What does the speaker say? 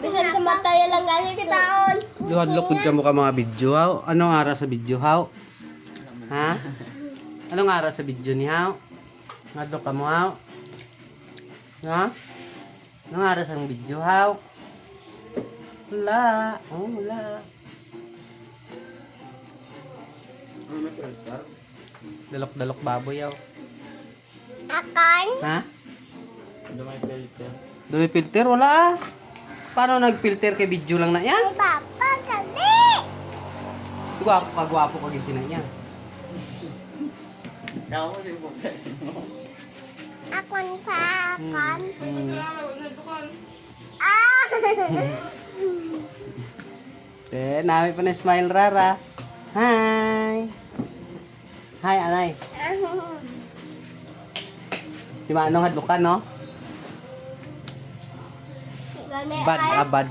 Bisan sa mataya lang galing kitaon. Luhad-lukod ka mo ka mga video, haw. Anong ara sa video, haw? Ha? Anong ara sa video ni haw? Ngadto ka mo, haw? Ha? Anong ara sa video, haw? Wala. Oh, wala. Dalok-dalok baboy, haw. Akan. Ha? Dumi filter? Wala ah. Paano nag-filter kay video lang na yan? Papa, gali. Gwapo ka gid na yan. Akon pa, akon. Hmm. Ah! Nami pa na smile rara. Hi. Hi, anay. Si Manong hadlukan, no? Gani Bad, ay. bad.